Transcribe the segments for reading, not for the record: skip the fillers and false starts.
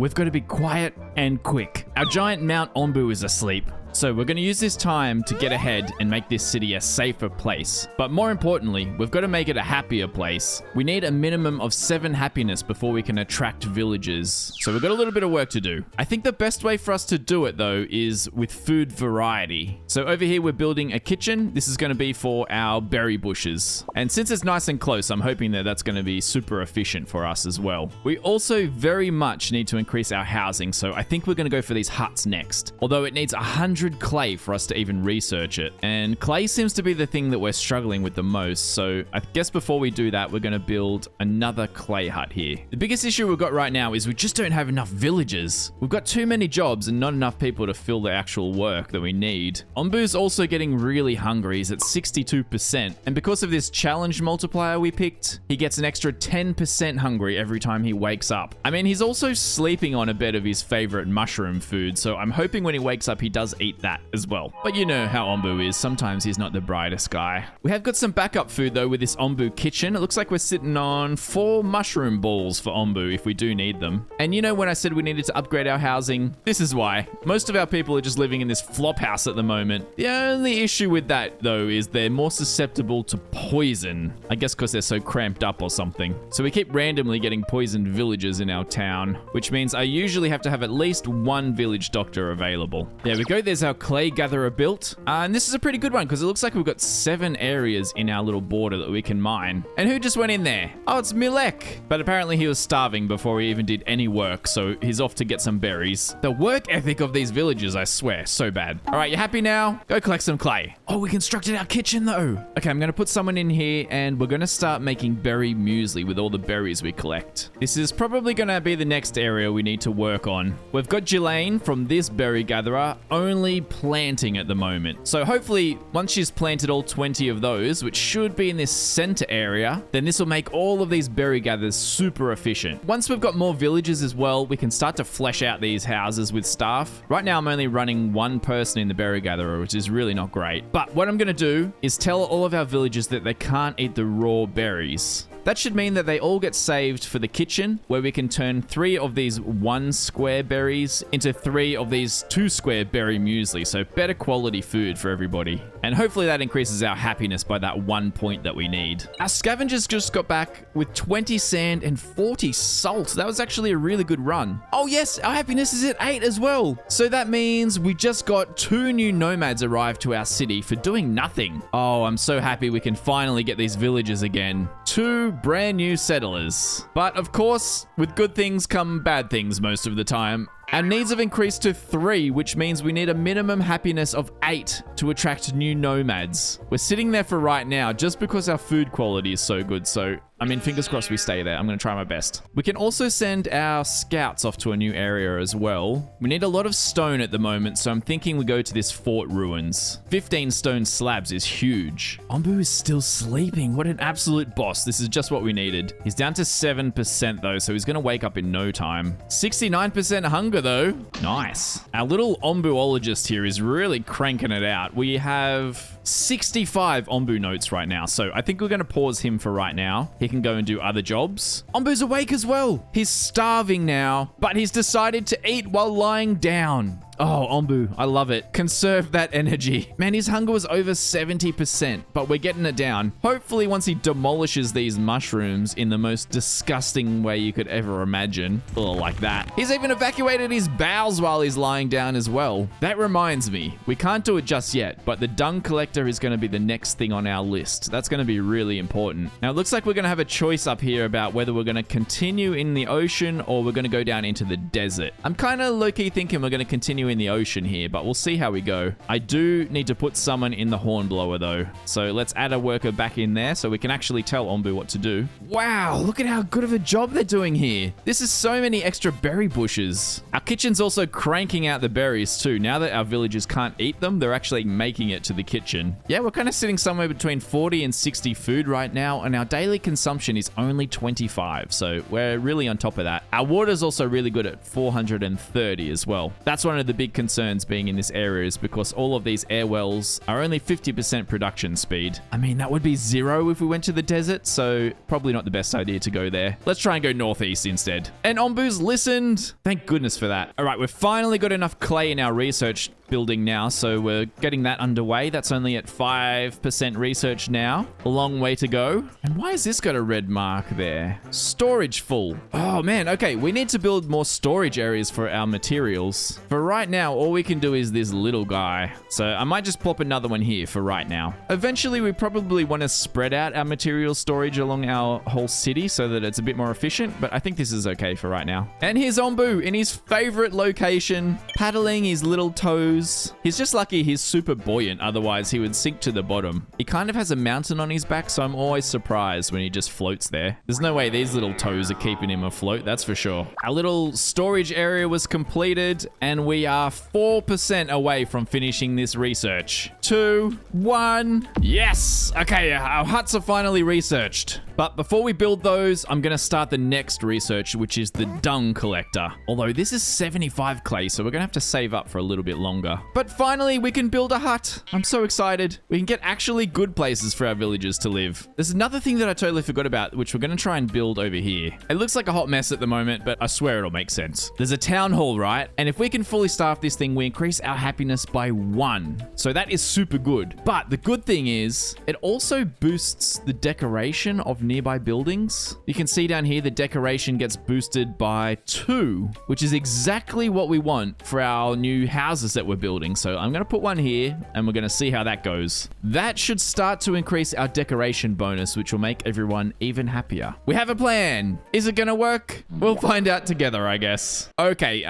we've got to be quiet and quick. Our giant Mount Onbu is asleep. So we're going to use this time to get ahead and make this city a safer place. But more importantly, we've got to make it a happier place. We need a minimum of 7 happiness before we can attract villagers. So we've got a little bit of work to do. I think the best way for us to do it though is with food variety. So over here we're building a kitchen. This is going to be for our berry bushes. And since it's nice and close, I'm hoping that that's going to be super efficient for us as well. We also very much need to increase our housing. So I think we're going to go for these huts next. Although it needs 100 clay for us to even research it. And clay seems to be the thing that we're struggling with the most. So I guess before we do that, we're going to build another clay hut here. The biggest issue we've got right now is we just don't have enough villagers. We've got too many jobs and not enough people to fill the actual work that we need. Onbu's also getting really hungry. He's at 62%. And because of this challenge multiplier we picked, he gets an extra 10% hungry every time he wakes up. I mean, he's also sleeping on a bed of his favorite mushroom food. So I'm hoping when he wakes up, he does eat that as well. But you know how Onbu is. Sometimes he's not the brightest guy. We have got some backup food though with this Onbu kitchen. It looks like we're sitting on 4 mushroom balls for Onbu if we do need them. And you know when I said we needed to upgrade our housing? This is why. Most of our people are just living in this flop house at the moment. The only issue with that though is they're more susceptible to poison. I guess because they're so cramped up or something. So we keep randomly getting poisoned villagers in our town, which means I usually have to have at least 1 village doctor available. There we go. There's our clay gatherer built. And this is a pretty good one because it looks like we've got 7 areas in our little border that we can mine. And who just went in there? Oh, it's Milek. But apparently he was starving before he even did any work, so he's off to get some berries. The work ethic of these villagers, I swear, so bad. All right, you happy now? Go collect some clay. Oh, we constructed our kitchen though. Okay, I'm gonna put someone in here and we're gonna start making berry muesli with all the berries we collect. This is probably gonna be the next area we need to work on. We've got Jelaine from this berry gatherer only planting at the moment. So hopefully once she's planted all 20 of those, which should be in this center area, then this will make all of these berry gatherers super efficient. Once we've got more villages as well, we can start to flesh out these houses with staff. Right now I'm only running 1 person in the berry gatherer, which is really not great. But what I'm gonna do is tell all of our villagers that they can't eat the raw berries. That should mean that they all get saved for the kitchen, where we can turn 3 of these 1 square berries into 3 of these 2 square berry muesli. So better quality food for everybody. And hopefully that increases our happiness by that 1 point that we need. Our scavengers just got back with 20 sand and 40 salt. That was actually a really good run. Oh yes, our happiness is at 8 as well. So that means we just got 2 new nomads arrived to our city for doing nothing. Oh, I'm so happy we can finally get these villagers again. 2 brand new settlers. But of course, with good things come bad things most of the time. Our needs have increased to 3, which means we need a minimum happiness of 8 to attract new nomads. We're sitting there for right now just because our food quality is so good, so I mean, fingers crossed we stay there. I'm going to try my best. We can also send our scouts off to a new area as well. We need a lot of stone at the moment, so I'm thinking we go to this fort ruins. 15 stone slabs is huge. Onbu is still sleeping. What an absolute boss. This is just what we needed. He's down to 7% though, so he's going to wake up in no time. 69% hunger though. Nice. Our little Onbuologist here is really cranking it out. We have 65 Onbu notes right now, so I think we're going to pause him for right now. He can go and do other jobs. Onbu's awake as well. He's starving now, but he's decided to eat while lying down. Oh, Onbu, I love it. Conserve that energy. Man, his hunger was over 70%, but we're getting it down. Hopefully, once he demolishes these mushrooms in the most disgusting way you could ever imagine. Oh, like that. He's even evacuated his bowels while he's lying down as well. That reminds me, we can't do it just yet, but the dung collector is going to be the next thing on our list. That's going to be really important. Now, it looks like we're going to have a choice up here about whether we're going to continue in the ocean or we're going to go down into the desert. I'm kind of low-key thinking we're going to continue in the ocean here, but we'll see how we go. I do need to put someone in the hornblower though, so let's add a worker back in there so we can actually tell Onbu what to do. Wow, look at how good of a job they're doing here. This is so many extra berry bushes. Our kitchen's also cranking out the berries too. Now that our villagers can't eat them, they're actually making it to the kitchen. Yeah, we're kind of sitting somewhere between 40 and 60 food right now, and our daily consumption is only 25, so we're really on top of that. Our water's also really good at 430 as well. That's one of the the big concerns being in this area is because all of these air wells are only 50% production speed. I mean, that would be 0 if we went to the desert, so probably not the best idea to go there. Let's try and go northeast instead. And Onbu's listened. Thank goodness for that. All right, we've finally got enough clay in our research building now, so we're getting that underway. That's only at 5% research now. A long way to go. And why has this got a red mark there? Storage full. Oh man, okay, we need to build more storage areas for our materials. For right now, all we can do is this little guy. So I might just plop another one here for right now. Eventually, we probably want to spread out our material storage along our whole city so that it's a bit more efficient, but I think this is okay for right now. And here's Onbu in his favorite location, paddling his little toes. He's just lucky he's super buoyant, otherwise he would sink to the bottom. He kind of has a mountain on his back, so I'm always surprised when he just floats there. There's no way these little toes are keeping him afloat, that's for sure. Our little storage area was completed, and we are 4% away from finishing this research. 2, 1, yes! Okay, our huts are finally researched. But before we build those, I'm gonna start the next research, which is the dung collector. Although this is 75 clay, so we're gonna have to save up for a little bit longer. But finally, we can build a hut. I'm so excited. We can get actually good places for our villagers to live. There's another thing that I totally forgot about, which we're gonna try and build over here. It looks like a hot mess at the moment, but I swear it'll make sense. There's a town hall, right? And if we can fully staff this thing, we increase our happiness by 1. So that is super good. But the good thing is, it also boosts the decoration of nearby buildings. You can see down here, the decoration gets boosted by 2, which is exactly what we want for our new houses that we're building. So I'm going to put one here, and we're going to see how that goes. That should start to increase our decoration bonus, which will make everyone even happier. We have a plan. Is it going to work? We'll find out together, I guess. Okay,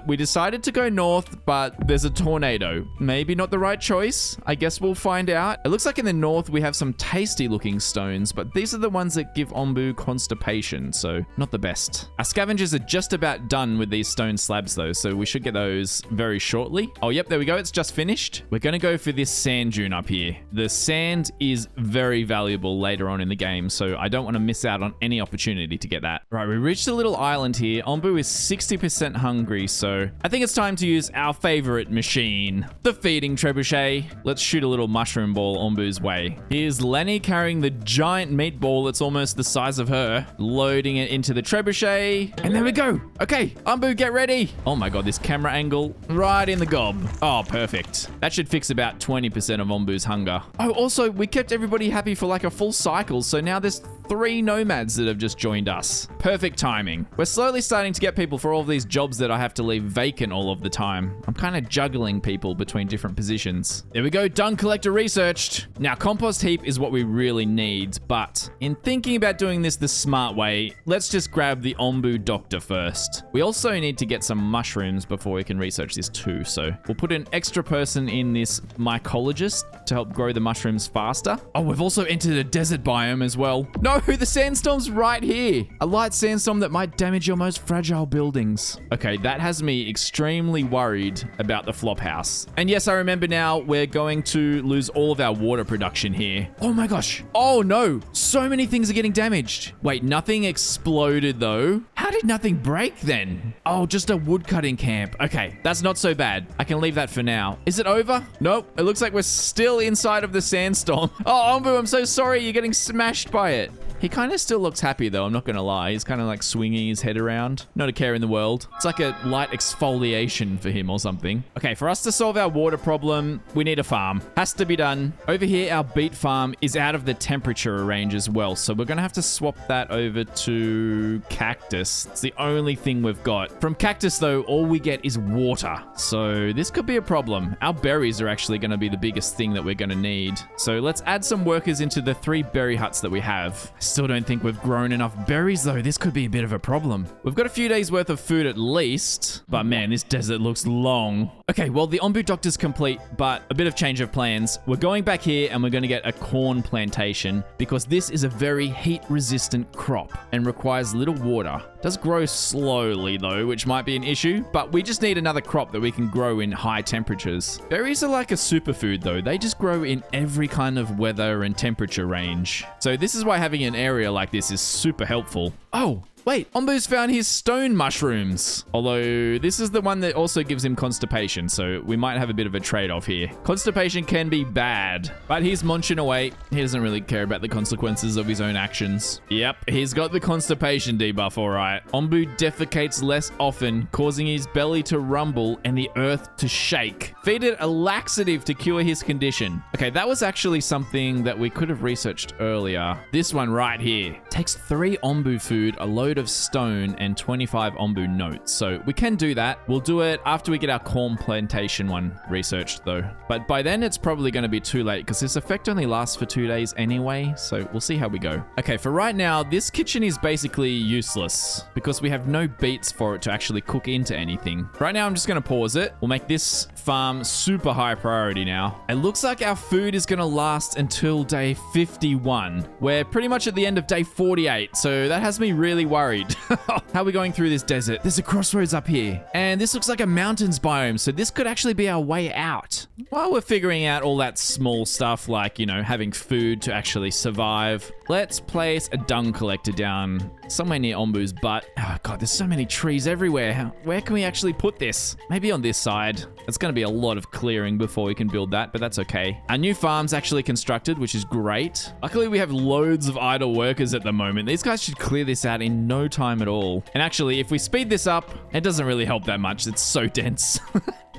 we decided to go north, but there's a tornado. Maybe not the right choice. I guess we'll find out. It looks like in the north, we have some tasty looking stones, but these are the ones that give Onbu constipation, so not the best. Our scavengers are just about done with these stone slabs though, so we should get those very shortly. Oh, yep, there we go. It's just finished. We're going to go for this sand dune up here. The sand is very valuable later on in the game, so I don't want to miss out on any opportunity to get that. Right, we reached a little island here. Onbu is 60% hungry, so I think it's time to use our favorite machine, the feeding trebuchet. Let's shoot a little mushroom ball Onbu's way. Here's Lenny carrying the giant meatball that's almost the size of her, loading it into the trebuchet, and there we go. Okay, Onbu, get ready. Oh my god, this camera angle right in the gob. Oh, perfect. That should fix about 20% of Onbu's hunger. Oh, also, we kept everybody happy for like a full cycle, so now there's 3 nomads that have just joined us. Perfect timing. We're slowly starting to get people for all of these jobs that I have to leave vacant all of the time. I'm kind of juggling people between different positions. There we go, dung collector researched. Now, compost heap is what we really need, but in thinking about doing this the smart way, let's just grab the Onbu doctor first. We also need to get some mushrooms before we can research this too, so we'll put an extra person in this mycologist to help grow the mushrooms faster. Oh, we've also entered a desert biome as well. No, the sandstorm's right here. A light sandstorm that might damage your most fragile buildings. Okay, that has me extremely worried about the flop house. And yes, I remember now, we're going to lose all of our water production here. Oh my gosh. Oh no, so many things are getting damaged. Wait, nothing exploded though. How did nothing break then? Oh, just a woodcutting camp. Okay, that's not so bad. I can leave that for now. Is it over? Nope, it looks like we're still inside of the sandstorm. Oh, Onbu, I'm so sorry you're getting smashed by it. He kind of still looks happy though, I'm not gonna lie. He's kind of like swinging his head around. Not a care in the world. It's like a light exfoliation for him or something. Okay, for us to solve our water problem, we need a farm. Has to be done. Over here, our beet farm is out of the temperature range as well, so we're gonna have to swap that over to cactus. It's the only thing we've got. From cactus though, all we get is water. So this could be a problem. Our berries are actually gonna be the biggest thing that we're gonna need. So let's add some workers into the 3 berry huts that we have. Still don't think we've grown enough berries though. This could be a bit of a problem. We've got a few days worth of food at least, but man, this desert looks long. Okay, well, the Onbu doctor's complete, but a bit of change of plans. We're going back here and we're going to get a corn plantation because this is a very heat-resistant crop and requires little water. Does grow slowly though, which might be an issue, but we just need another crop that we can grow in high temperatures. Berries are like a superfood though. They just grow in every kind of weather and temperature range. So this is why having an area like this is super helpful. Oh, Wait, Onbu's found his stone mushrooms. Although this is the one that also gives him constipation, so we might have a bit of a trade-off here. Constipation can be bad, but he's munching away. He doesn't really care about the consequences of his own actions. Yep, he's got the constipation debuff, all right. Onbu defecates less often, causing his belly to rumble and the earth to shake. Feed it a laxative to cure his condition. Okay, that was actually something that we could have researched earlier. This one right here takes 3 Onbu food, a load of stone, and 25 Onbu notes. So we can do that. We'll do it after we get our corn plantation one researched though. But by then it's probably going to be too late because this effect only lasts for 2 days anyway. So we'll see how we go. Okay, for right now, this kitchen is basically useless because we have no beets for it to actually cook into anything. Right now, I'm just going to pause it. We'll make this farm super high priority now. It looks like our food is going to last until day 51. We're pretty much at the end of day 48. So that has me really worried. How are we going through this desert? There's a crossroads up here. And this looks like a mountains biome. So this could actually be our way out. While we're figuring out all that small stuff like, you know, having food to actually survive, let's place a dung collector down somewhere near Onbu's butt. Oh god, there's so many trees everywhere. Where can we actually put this? Maybe on this side. It's going to be a lot of clearing before we can build that, but that's okay. Our new farm's actually constructed, which is great. Luckily, we have loads of idle workers at the moment. These guys should clear this out in no time at all. And actually, if we speed this up, it doesn't really help that much. It's so dense.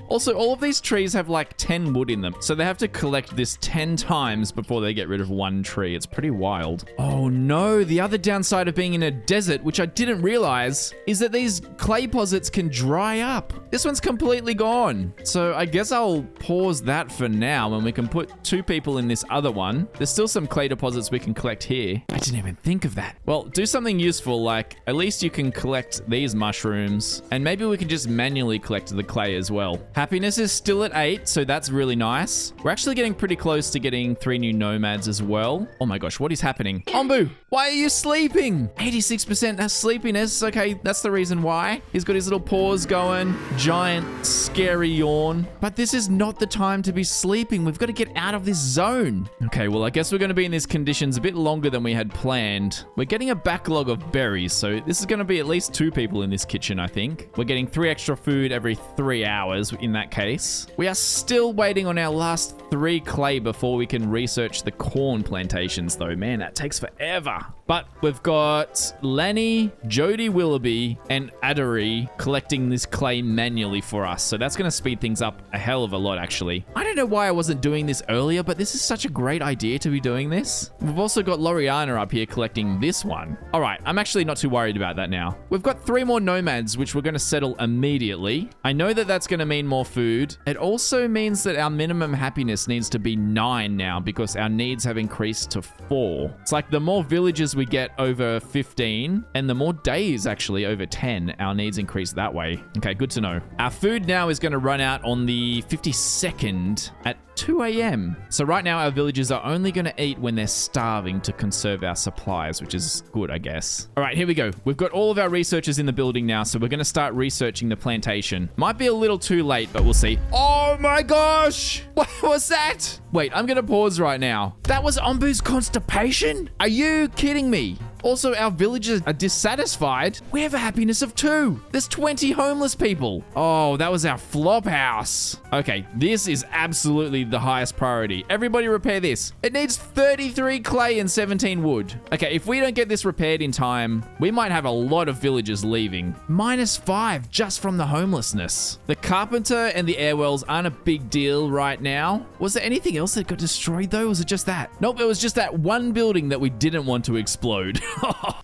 Also, all of these trees have like 10 wood in them, so they have to collect this 10 times before they get rid of one tree. It's pretty wild. Oh no, the other downside of being in a desert, which I didn't realize, is that these clay posits can dry up. This one's completely gone. So I guess I'll pause that for now and we can put 2 people in this other one. There's still some clay deposits we can collect here. I didn't even think of that. Well, do something useful, like at least you can collect these mushrooms and maybe we can just manually collect the clay as well. Happiness is still at 8, so that's really nice. We're actually getting pretty close to getting 3 new nomads as well. Oh my gosh, what is happening? Onbu, why are you sleeping? 86% sleepiness. Okay, that's the reason why. He's got his little paws going. Giant, scary yawn. But this is not the time to be sleeping. We've got to get out of this zone. Okay, well, I guess we're going to be in these conditions a bit longer than we had planned. We're getting a backlog of berries, so this is going to be at least 2 people in this kitchen, I think. We're getting 3 extra food every 3 hours in that case. We are still waiting on our last 3 clay before we can research the corn plantations though. Man, that takes forever. But we've got Lenny, Jody Willoughby, and Adari collecting this clay manually for us. So that's going to speed things up a hell of a lot, actually. I don't know why I wasn't doing this earlier, but this is such a great idea to be doing this. We've also got Loriana up here collecting this one. All right, I'm actually not too worried about that now. We've got 3 more nomads, which we're going to settle immediately. I know that that's going to mean more food. It also means that our minimum happiness needs to be 9 now because our needs have increased to 4. It's like the more villages we get over 15 and the more days actually over 10, our needs increase that way. Okay, good to know. Our food now is going to run out on the 52nd at 2 a.m. So right now our villagers are only going to eat when they're starving to conserve our supplies, which is good, I guess. All right, here we go. We've got all of our researchers in the building now, so we're going to start researching the plantation. Might be a little too late, but we'll see. Oh my gosh! What was that? Wait, I'm going to pause right now. That was Onbu's constipation? Are you kidding me? Also, our villagers are dissatisfied. We have a happiness of 2. There's 20 homeless people. Oh, that was our flop house. Okay, this is absolutely the highest priority. Everybody repair this. It needs 33 clay and 17 wood. Okay, if we don't get this repaired in time, we might have a lot of villagers leaving. -5 just from the homelessness. The carpenter and the airwells aren't a big deal right now. Was there anything else that got destroyed though? Was it just that? Nope, it was just that one building that we didn't want to explode.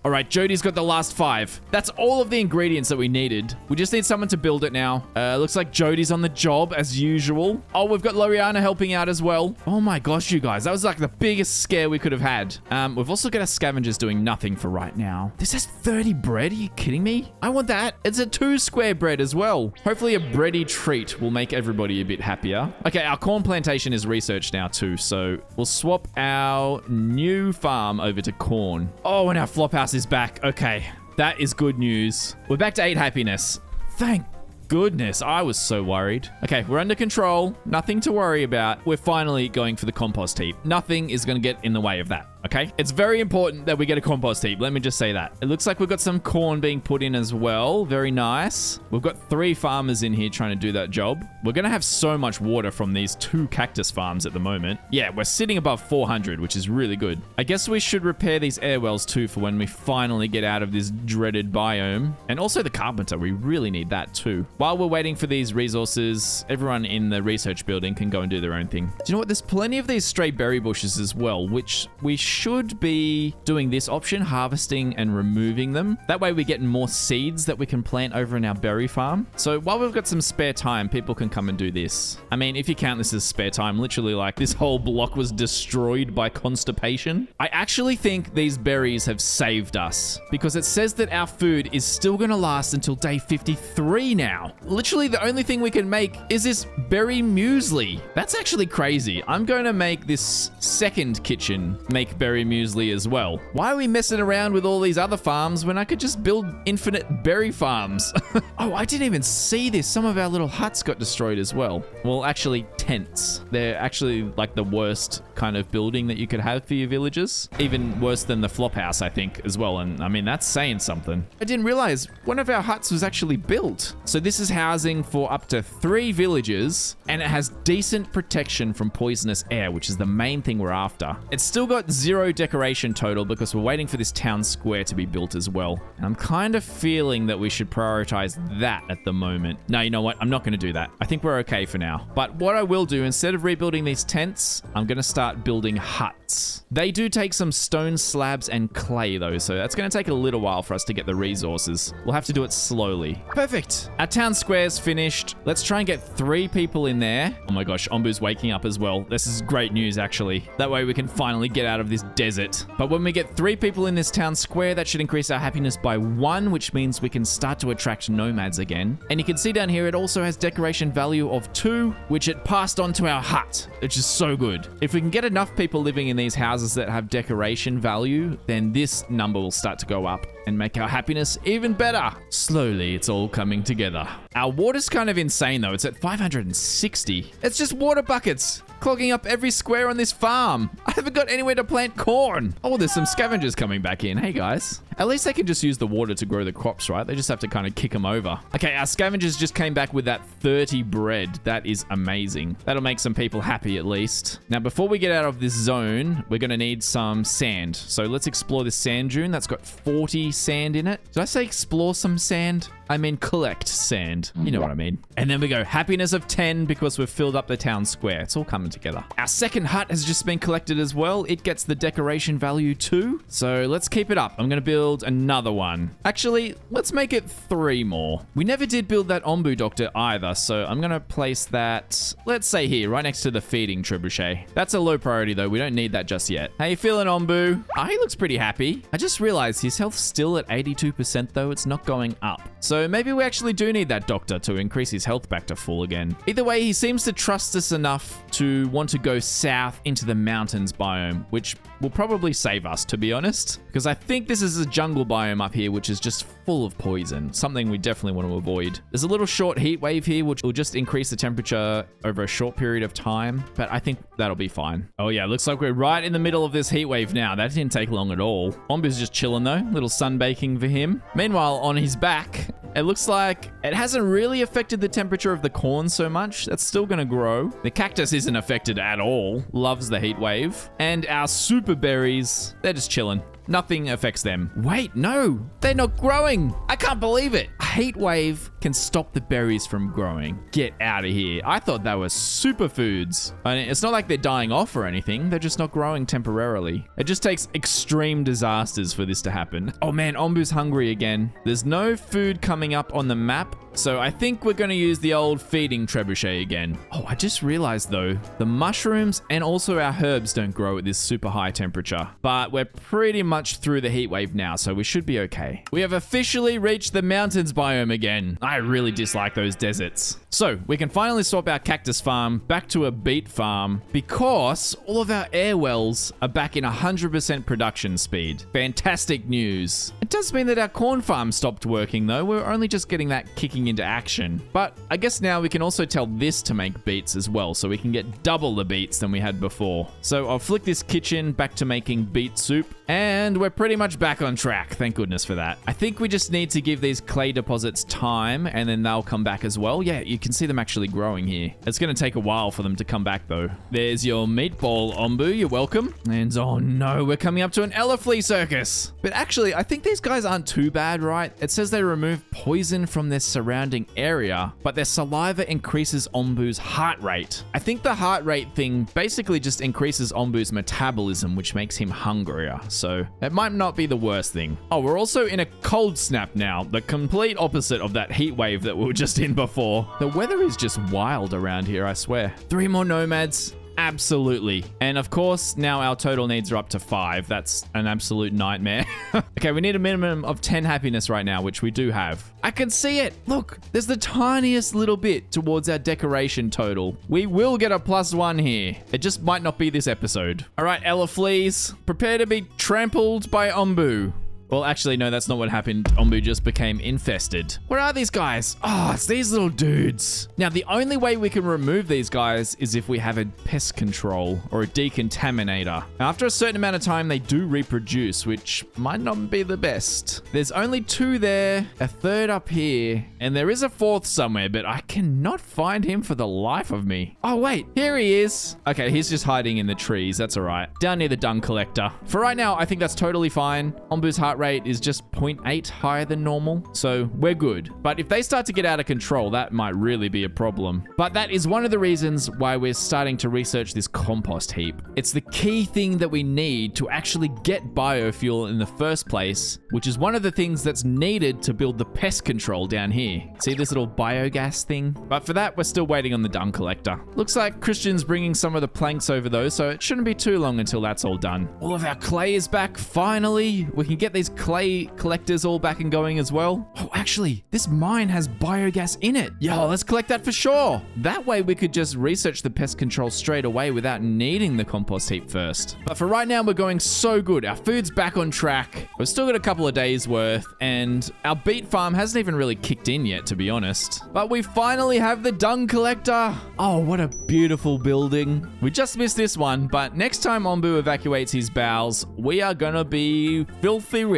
All right, Jody's got the last 5. That's all of the ingredients that we needed. We just need someone to build it now. Looks like Jody's on the job as usual. Oh, we've got Loriana helping out as well. Oh my gosh, you guys. That was like the biggest scare we could have had. We've also got our scavengers doing nothing for right now. This has 30 bread. Are you kidding me? I want that. It's a 2 square bread as well. Hopefully a bready treat will make everybody a bit happier. Okay, our corn plantation is researched now too, so we'll swap our new farm over to corn. Oh, and our flop house is back. Okay, that is good news. We're back to 8 happiness. Thank goodness, I was so worried. Okay, we're under control. Nothing to worry about. We're finally going for the compost heap. Nothing is going to get in the way of that. okay? It's very important that we get a compost heap. Let me just say that. It looks like we've got some corn being put in as well. Very nice. We've got 3 farmers in here trying to do that job. We're going to have so much water from these 2 cactus farms at the moment. Yeah, we're sitting above 400, which is really good. I guess we should repair these air wells too for when we finally get out of this dreaded biome. And also the carpenter, we really need that too. While we're waiting for these resources, everyone in the research building can go and do their own thing. Do you know what? There's plenty of these stray berry bushes as well, which we should be doing this option, harvesting and removing them. That way we get more seeds that we can plant over in our berry farm. So while we've got some spare time, people can come and do this. I mean, if you count this as spare time, literally like this whole block was destroyed by constipation. I actually think these berries have saved us because it says that our food is still going to last until day 53 now. Literally the only thing we can make is this berry muesli. That's actually crazy. I'm going to make this second kitchen make berry muesli as well. Why are we messing around with all these other farms when I could just build infinite berry farms? Oh, I didn't even see this. Some of our little huts got destroyed as well. Well, actually tents. They're actually like the worst kind of building that you could have for your villagers. Even worse than the flop house, I think, as well. And I mean, that's saying something. I didn't realize one of our huts was actually built. So this is housing for up to 3 villagers, and it has decent protection from poisonous air, which is the main thing we're after. It's still got 0 decoration total because we're waiting for this town square to be built as well. And I'm kind of feeling that we should prioritize that at the moment. No, you know what? I'm not going to do that. I think we're okay for now. But what I will do, instead of rebuilding these tents, I'm going to start building huts. They do take some stone slabs and clay though, so that's going to take a little while for us to get the resources. We'll have to do it slowly. Perfect. Our town square's finished. Let's try and get 3 people in there. Oh my gosh, Onbu's waking up as well. This is great news, actually. That way we can finally get out of this desert. But when we get 3 people in this town square, that should increase our happiness by 1, which means we can start to attract nomads again. And you can see down here, it also has decoration value of 2, which it passed on to our hut, which is so good. If we can get enough people living in these houses that have decoration value, then this number will start to go up and make our happiness even better. Slowly, it's all coming together. Our water's kind of insane though. It's at 560. It's just water buckets clogging up every square on this farm. I haven't got anywhere to plant corn. Oh, there's some scavengers coming back in. Hey guys. At least they can just use the water to grow the crops, right? They just have to kind of kick them over. Okay, our scavengers just came back with that 30 bread. That is amazing. That'll make some people happy at least. Now, before we get out of this zone, we're going to need some sand. So let's explore this sand dune. That's got 40 sand in it. Did I say explore some sand? I mean collect sand. You know what I mean. And then we go happiness of 10 because we've filled up the town square. It's all coming together. Our second hut has just been collected as well. It gets the decoration value too. So let's keep it up. I'm going to build another one. Actually, let's make it 3 more. We never did build that Onbu doctor either. So I'm going to place that, let's say here, right next to the feeding trebuchet. That's a low priority though. We don't need that just yet. How you feeling, Onbu? Oh, he looks pretty happy. I just realized his health's still at 82% though. It's not going up. So maybe we actually do need that doctor to increase his health back to full again. Either way, he seems to trust us enough to want to go south into the mountains biome, which will probably save us, to be honest, because I think this is a jungle biome up here, which is just full of poison, something we definitely want to avoid. There's a little short heat wave here, which will just increase the temperature over a short period of time, but I think that'll be fine. Oh yeah, looks like we're right in the middle of this heat wave now. That didn't take long at all. Onbu's just chilling though, little sunbaking for him. Meanwhile, on his back, it looks like it hasn't really affected the temperature of the corn so much. That's still going to grow. The cactus isn't affected at all. Loves the heat wave. And our super berries, they're just chilling. Nothing affects them. Wait, no, they're not growing. I can't believe it. A heat wave can stop the berries from growing. Get out of here. I thought they were superfoods. I mean, it's not like they're dying off or anything. They're just not growing temporarily. It just takes extreme disasters for this to happen. Oh man, Onbu's hungry again. There's no food coming up on the map. So I think we're going to use the old feeding trebuchet again. Oh, I just realized though, the mushrooms and also our herbs don't grow at this super high temperature. But we're pretty much through the heat wave now, so we should be okay. We have officially reached the mountains biome again. I really dislike those deserts. So we can finally swap our cactus farm back to a beet farm because all of our air wells are back in 100% production speed. Fantastic news. It does mean that our corn farm stopped working though. We're only just getting that kicking into action. But I guess now we can also tell this to make beets as well, so we can get double the beets than we had before. So I'll flick this kitchen back to making beet soup, and we're pretty much back on track. Thank goodness for that. I think we just need to give these clay deposits time, and then they'll come back as well. Yeah, you can see them actually growing here. It's going to take a while for them to come back though. There's your meatball, Onbu. You're welcome. And oh no, we're coming up to an Eleflea circus. But actually, I think these guys aren't too bad, right? It says they remove poison from their surrounding area, but their saliva increases Onbu's heart rate. I think the heart rate thing basically just increases Onbu's metabolism, which makes him hungrier. So it might not be the worst thing. Oh, we're also in a cold snap now, the complete opposite of that heat wave that we were just in before. The weather is just wild around here, I swear. 3 more nomads. Absolutely. And of course, now our total needs are up to 5. That's an absolute nightmare. Okay, we need a minimum of 10 happiness right now, which we do have. I can see it. Look, there's the tiniest little bit towards our decoration total. We will get a +1 here. It just might not be this episode. All right, Elefleas, prepare to be trampled by Onbu. Well, actually, no, that's not what happened. Onbu just became infested. Where are these guys? Oh, it's these little dudes. Now, the only way we can remove these guys is if we have a pest control or a decontaminator. Now, after a certain amount of time, they do reproduce, which might not be the best. There's only 2 there, a 3rd up here, and there is a 4th somewhere, but I cannot find him for the life of me. Oh, wait, here he is. Okay, he's just hiding in the trees. That's all right. Down near the dung collector. For right now, I think that's totally fine. Onbu's heart rate is just 0.8 higher than normal, so we're good. But if they start to get out of control, that might really be a problem. But that is one of the reasons why we're starting to research this compost heap. It's the key thing that we need to actually get biofuel in the first place, which is one of the things that's needed to build the pest control down here. See this little biogas thing? But for that, we're still waiting on the dung collector. Looks like Christian's bringing some of the planks over though, so it shouldn't be too long until that's all done. All of our clay is back, finally. We can get these clay collectors all back and going as well. Oh, actually, this mine has biogas in it. Yo, let's collect that for sure. That way we could just research the pest control straight away without needing the compost heap first. But for right now, we're going so good. Our food's back on track. We've still got a couple of days worth, and our beet farm hasn't even really kicked in yet, to be honest. But we finally have the dung collector. Oh, what a beautiful building. We just missed this one, but next time Onbu evacuates his bowels, we are gonna be filthy rich.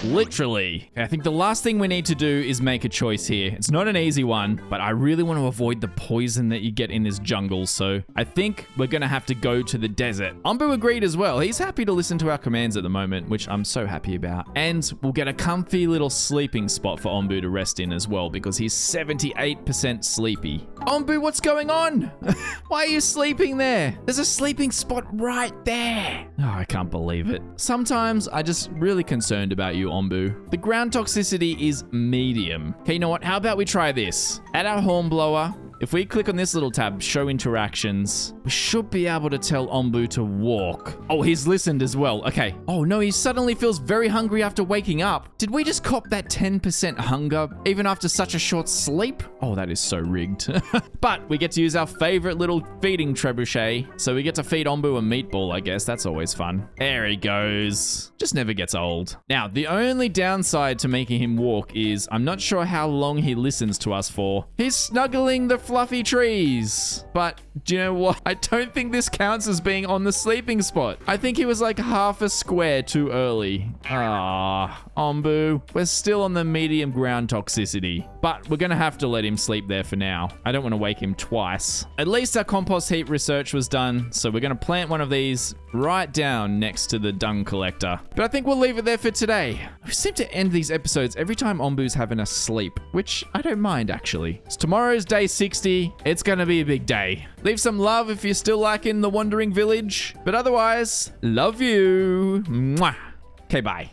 Literally. I think the last thing we need to do is make a choice here. It's not an easy one, but I really want to avoid the poison that you get in this jungle, so I think we're gonna have to go to the desert. Onbu agreed as well. He's happy to listen to our commands at the moment, which I'm so happy about. And we'll get a comfy little sleeping spot for Onbu to rest in as well, because he's 78% sleepy. Onbu, what's going on? Why are you sleeping there? There's a sleeping spot right there. Oh, I can't believe it. Sometimes I just really concerned about you, Onbu. The ground toxicity is medium. Okay, you know what? How about we try this? At our hornblower, if we click on this little tab, show interactions, we should be able to tell Onbu to walk. Oh, he's listened as well. Okay. Oh no, he suddenly feels very hungry after waking up. Did we just cop that 10% hunger even after such a short sleep? Oh, that is so rigged. But we get to use our favorite little feeding trebuchet. So we get to feed Onbu a meatball, I guess. That's always fun. There he goes. Just never gets old. Now, the only downside to making him walk is I'm not sure how long he listens to us for. He's snuggling the fluffy trees. But do you know what? I don't think this counts as being on the sleeping spot. I think he was like half a square too early. Ah, Onbu. We're still on the medium ground toxicity, but we're gonna have to let him sleep there for now. I don't want to wake him twice. At least our compost heap research was done, so we're gonna plant one of these right down next to the dung collector. But I think we'll leave it there for today. We seem to end these episodes every time Onbu's having a sleep, which I don't mind actually. It's tomorrow's day 60. It's gonna be a big day. Leave some love if you're still liking the Wandering Village. But otherwise, love you. Mwah. Okay, bye.